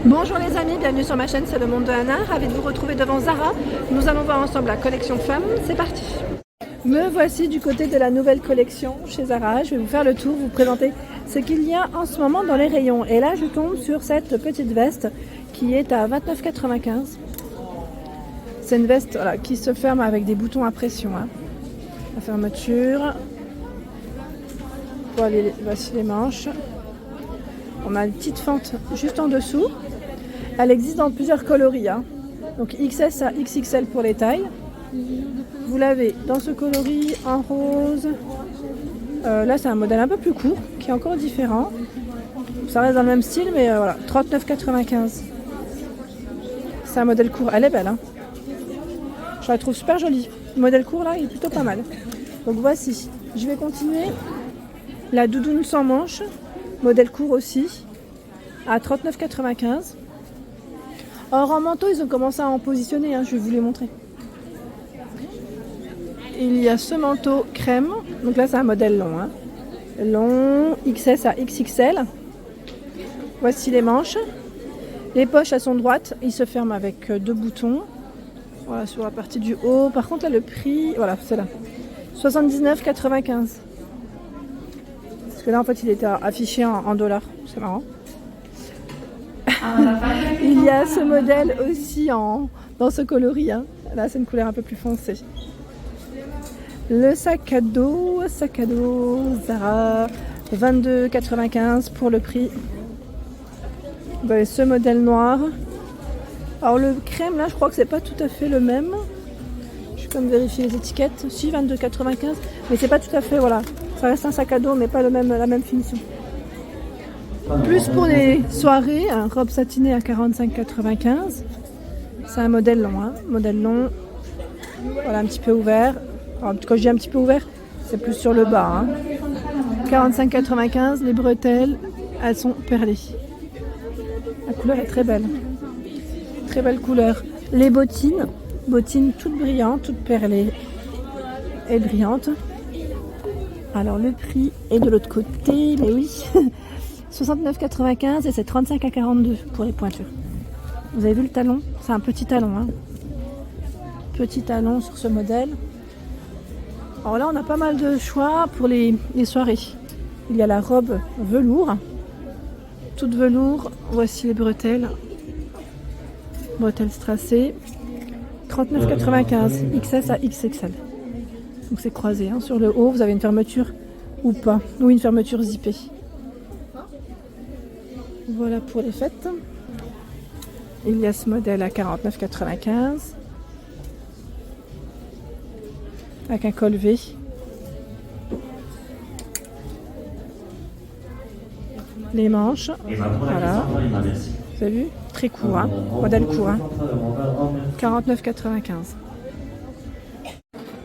Bonjour les amis, bienvenue sur ma chaîne, c'est le monde de Anna, ravi de vous retrouver devant Zara. Nous allons voir ensemble la collection femmes, c'est parti. Me voici du côté de la nouvelle collection chez Zara, je vais vous faire le tour, vous présenter ce qu'il y a en ce moment dans les rayons. Et là je tombe sur cette petite veste qui est à 29,95 €. C'est une veste voilà, qui se ferme avec des boutons à pression. La fermeture, voici les manches. On a une petite fente juste en dessous. Elle existe dans plusieurs coloris. Donc XS à XXL pour les tailles. Vous l'avez dans ce coloris en rose. Là c'est un modèle un peu plus court qui est encore différent. Ça reste dans le même style mais voilà, 39,95 €. C'est un modèle court, elle est belle. Je la trouve super jolie. Le modèle court là il est plutôt pas mal. Donc voici, je vais continuer. La doudoune sans manches. Modèle court aussi, à 39,95 €. Or en manteau, ils ont commencé à en positionner, je vais vous les montrer. Il y a ce manteau crème, donc là c'est un modèle long. Long, XS à XXL. Voici les manches. Les poches elles sont droites, ils se ferment avec deux boutons. Voilà, sur la partie du haut. Par contre là le prix, voilà, c'est là. 79,95 €. Parce que là en fait il était affiché en dollars, c'est marrant. Il y a ce modèle aussi dans ce coloris. Là c'est une couleur un peu plus foncée. Le sac à dos Zara, 22,95 € pour le prix. Vous avez ce modèle noir. Alors le crème là je crois que c'est pas tout à fait le même. Je vais comme vérifier les étiquettes. Si 22,95 €, mais c'est pas tout à fait, voilà. Ça reste un sac à dos mais pas la même finition. Plus pour les soirées, robe satinée à 45,95 €. C'est un modèle long, modèle long. Voilà, un petit peu ouvert. Alors, quand je dis un petit peu ouvert, c'est plus sur le bas. 45,95 €. Les bretelles, elles sont perlées. La couleur est très belle. Très belle couleur. Les bottines toutes brillantes, toutes perlées et brillantes. Alors le prix est de l'autre côté, mais oui, 69,95 € et c'est 35 à 42 pour les pointures. Vous avez vu le talon? C'est un petit talon. Petit talon sur ce modèle. Alors là on a pas mal de choix pour les soirées. Il y a la robe velours, toute velours. Voici les bretelles. Bretelles strassées. 39,95 €, XS à XXL. Donc c'est croisé. Sur le haut, vous avez une fermeture ou pas, ou une fermeture zippée. Voilà pour les fêtes. Il y a ce modèle à 49,95 € avec un col V. Les manches, voilà. Vous avez vu? Très court, modèle court. 49,95 €.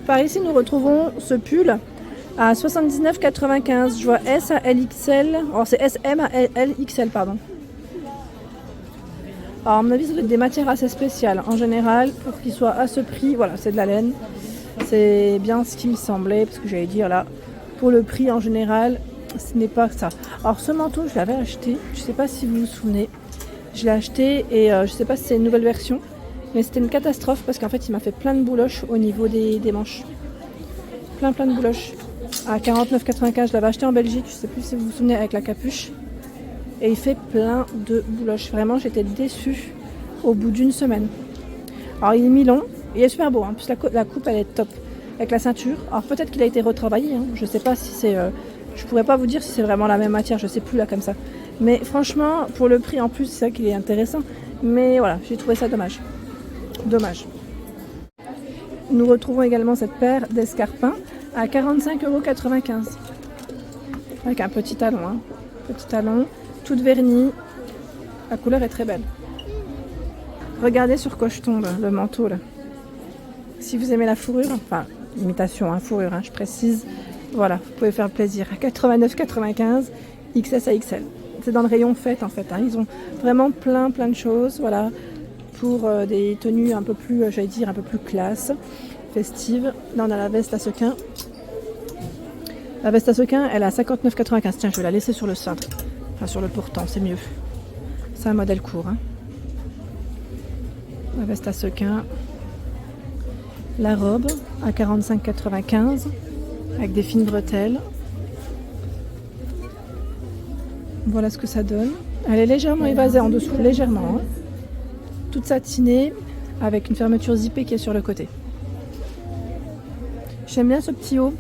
Par ici, nous retrouvons ce pull à 79,95 €. Je vois S à LXL. Alors, c'est SM à LXL, pardon. Alors, à mon avis, ça doit être des matières assez spéciales. En général, pour qu'il soit à ce prix, voilà, c'est de la laine. C'est bien ce qui me semblait, parce que j'allais dire là, pour le prix en général, ce n'est pas ça. Alors, ce manteau, je l'avais acheté. Je ne sais pas si vous vous souvenez. Je l'ai acheté et je ne sais pas si c'est une nouvelle version. Mais c'était une catastrophe parce qu'en fait il m'a fait plein de bouloches au niveau des manches. Plein de bouloches. À 49,95 €, je l'avais acheté en Belgique, je ne sais plus si vous vous souvenez, avec la capuche. Et il fait plein de bouloches. Vraiment j'étais déçue au bout d'une semaine. Alors il est mi-long, il est super beau. En plus la coupe elle est top. Avec la ceinture. Alors peut-être qu'il a été retravaillé. Je ne sais pas si c'est... je pourrais pas vous dire si c'est vraiment la même matière, je ne sais plus là comme ça. Mais franchement pour le prix en plus c'est ça qu'il est intéressant. Mais voilà, j'ai trouvé ça dommage. Nous retrouvons également cette paire d'escarpins à 45,95 € avec un petit talon. Petit talon, toute vernie. La couleur est très belle. Regardez sur quoi je tombe, le manteau là. Si vous aimez la fourrure, enfin imitation, fourrure, je précise. Voilà, vous pouvez faire plaisir. À 89,95 €, XS à XL. C'est dans le rayon fête en fait. Ils ont vraiment plein de choses. Voilà. Pour des tenues un peu plus, j'allais dire, un peu plus classe, festive. Là, on a la veste à sequins. La veste à sequins, elle est à 59,95 €. Tiens, je vais la laisser sur le cintre. Enfin, sur le pourtant, c'est mieux. C'est un modèle court. Hein. La veste à sequins. La robe à 45,95 avec des fines bretelles. Voilà ce que ça donne. Elle est légèrement évasée en dessous, légèrement. Hein. Toute satinée avec une fermeture zippée qui est sur le côté. J'aime bien ce petit haut.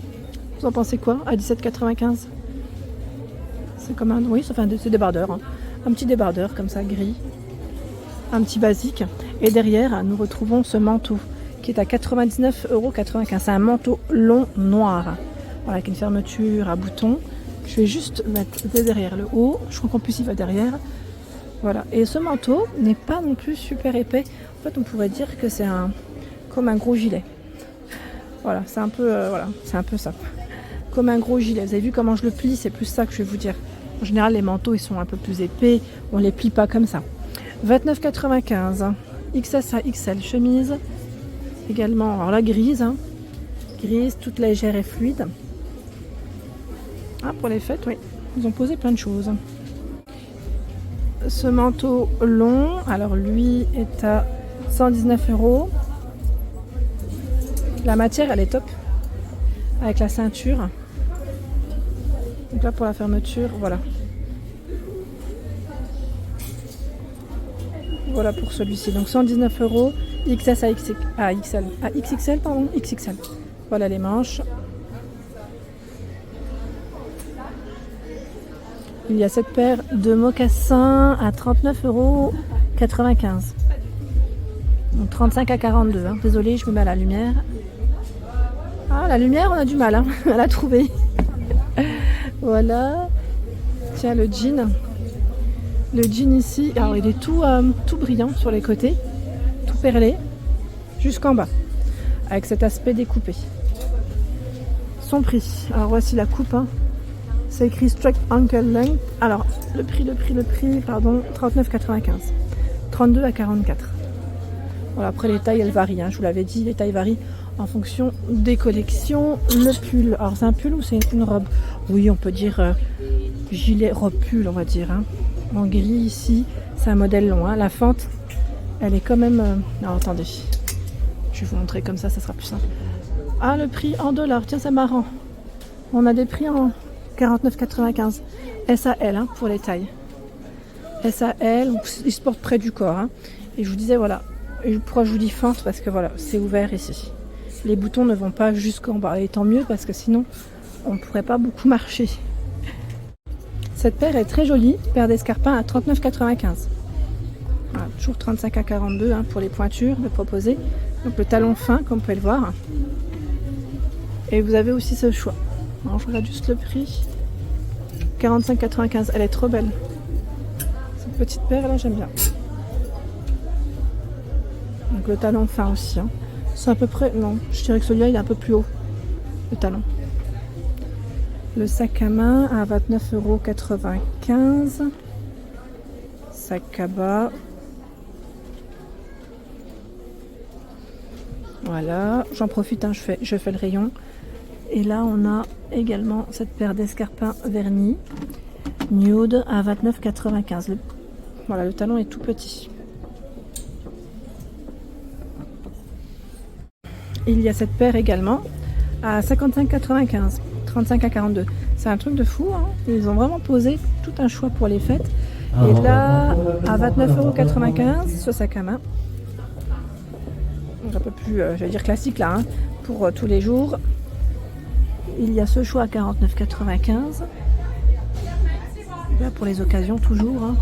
Vous en pensez quoi à 17,95? C'est comme un... Oui, c'est débardeur. Hein. Un petit débardeur comme ça, gris. Un petit basique. Et derrière, nous retrouvons ce manteau qui est à 99,95 €. C'est un manteau long noir. Voilà, avec une fermeture à boutons. Je vais juste mettre derrière le haut. Je crois qu'en plus il va derrière. Voilà. Et ce manteau n'est pas non plus super épais. En fait, on pourrait dire que c'est comme un gros gilet. Voilà, c'est un peu c'est un peu ça. Comme un gros gilet. Vous avez vu comment je le plie? C'est plus ça que je vais vous dire. En général, les manteaux ils sont un peu plus épais. On les plie pas comme ça. 29,95 €. XS à XL chemise. Également, alors la grise. Hein. Grise, toute légère et fluide. Ah, pour les fêtes, oui. Ils ont posé plein de choses. Ce manteau long, alors lui est à 119 €. La matière, elle est top. Avec la ceinture. Donc là, pour la fermeture, voilà. Voilà pour celui-ci. Donc 119 €. XS à XL. À XXL, pardon. XXL. Voilà les manches. Il y a cette paire de mocassins à 39,95 €. Donc 35 à 42. Hein. Désolée, je me mets à la lumière. Ah, la lumière, on a du mal hein, à la trouver. Voilà. Tiens, le jean. Le jean ici, alors il est tout brillant sur les côtés. Tout perlé. Jusqu'en bas. Avec cet aspect découpé. Son prix. Alors voici la coupe. Hein. C'est écrit Straight Ankle Length. Alors, le prix, pardon, 39,95. 32 à 44. Voilà, après les tailles, elles varient. Hein, je vous l'avais dit, les tailles varient en fonction des collections. Le pull, alors c'est un pull ou c'est une robe? Oui, on peut dire gilet, robe pull, on va dire. Hein. En gris ici, c'est un modèle long. Hein. La fente, elle est quand même... Non, attendez. Je vais vous montrer comme ça sera plus simple. Ah, le prix en dollars. Tiens, c'est marrant. On a des prix en... 49,95 SAL hein, pour les tailles. SAL, ils se portent près du corps. Hein. Et je vous disais, voilà. Et pourquoi je vous dis fente? Parce que voilà, c'est ouvert ici. Les boutons ne vont pas jusqu'en bas. Et tant mieux parce que sinon, on ne pourrait pas beaucoup marcher. Cette paire est très jolie. Paire d'escarpins à 39,95. Voilà, toujours 35 à 42 hein, pour les pointures de proposer. Donc le talon fin, comme vous pouvez le voir. Et vous avez aussi ce choix. Alors, je regarde juste le prix. 45,95. Elle est trop belle. Cette petite paire là, j'aime bien. Donc le talon fin aussi. Hein. C'est à peu près... Non, je dirais que celui-là, il est un peu plus haut. Le talon. Le sac à main à 29,95 €. Sac à bas. Voilà. J'en profite, hein, je fais le rayon. Et là, on a également cette paire d'escarpins vernis nude à 29,95 €. Voilà, le talon est tout petit. Il y a cette paire également à 55,95 €. 35 à 42. C'est un truc de fou. Hein. Ils ont vraiment posé tout un choix pour les fêtes. Et là, à 29,95 € ce sac à main. Donc un peu plus, j'allais dire classique là, hein, pour tous les jours. Il y a ce choix à 49,95 €. Là pour les occasions toujours. Hein.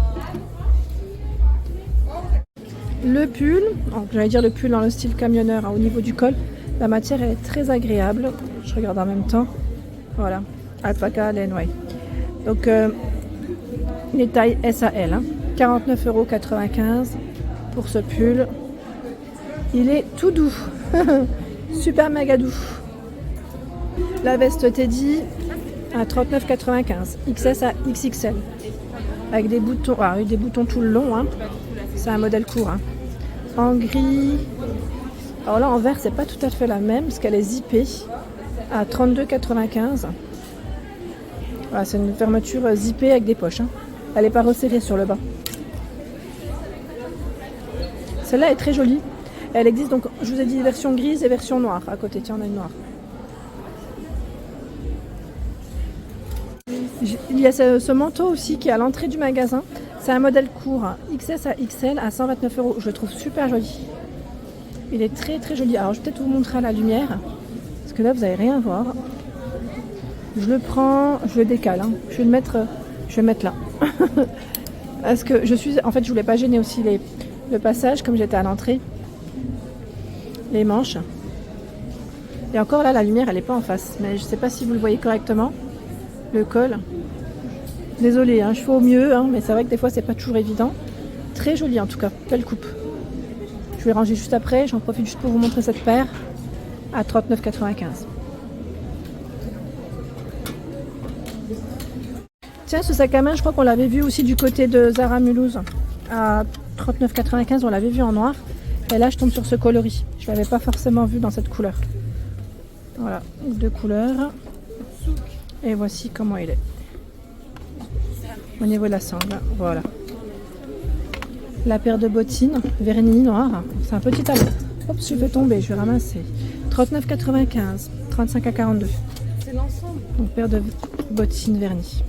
Le pull, j'allais dire le pull dans le style camionneur hein, au niveau du col. La matière est très agréable. Je regarde en même temps. Voilà, alpaca, laine, ouais. Donc les tailles SAL. Hein. 49,95 € pour ce pull. Il est tout doux. Super méga doux. La veste Teddy à 39,95 €. XS à XXL. Avec des boutons, avec des boutons tout le long. Hein. C'est un modèle court. Hein. En gris. Alors là en vert c'est pas tout à fait la même parce qu'elle est zippée à 32,95 €. Voilà, c'est une fermeture zippée avec des poches. Hein. Elle n'est pas resserrée sur le bas. Celle-là est très jolie. Elle existe donc, je vous ai dit version grise et version noire. À côté, tiens, on a une noire. Il y a ce manteau aussi qui est à l'entrée du magasin. C'est un modèle court, XS à XL à 129 €. Je le trouve super joli. Il est très très joli. Alors je vais peut-être vous montrer à la lumière. Parce que là vous n'allez rien voir. Je le prends, je le décale. Hein. Je vais le mettre là. Parce que en fait je voulais pas gêner aussi le passage comme j'étais à l'entrée. Les manches. Et encore là la lumière elle n'est pas en face. Mais je sais pas si vous le voyez correctement. Le col. Désolée, hein, je fais au mieux, hein, mais c'est vrai que des fois c'est pas toujours évident. Très joli en tout cas, belle coupe. Je vais ranger juste après, j'en profite juste pour vous montrer cette paire à 39,95 €. Tiens, ce sac à main, je crois qu'on l'avait vu aussi du côté de Zara Mulhouse à 39,95 €, on l'avait vu en noir. Et là je tombe sur ce coloris, je l'avais pas forcément vu dans cette couleur. Voilà, deux couleurs. Et voici comment il est. Au niveau de la sangle, voilà. La paire de bottines vernis noir, c'est un petit talon. Hop, je vais tomber, je vais ramasser. 39,95 €, 35 à 42. C'est l'ensemble. Donc paire de bottines vernis.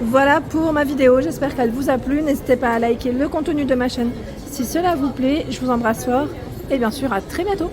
Voilà pour ma vidéo, j'espère qu'elle vous a plu. N'hésitez pas à liker le contenu de ma chaîne si cela vous plaît. Je vous embrasse fort et bien sûr à très bientôt.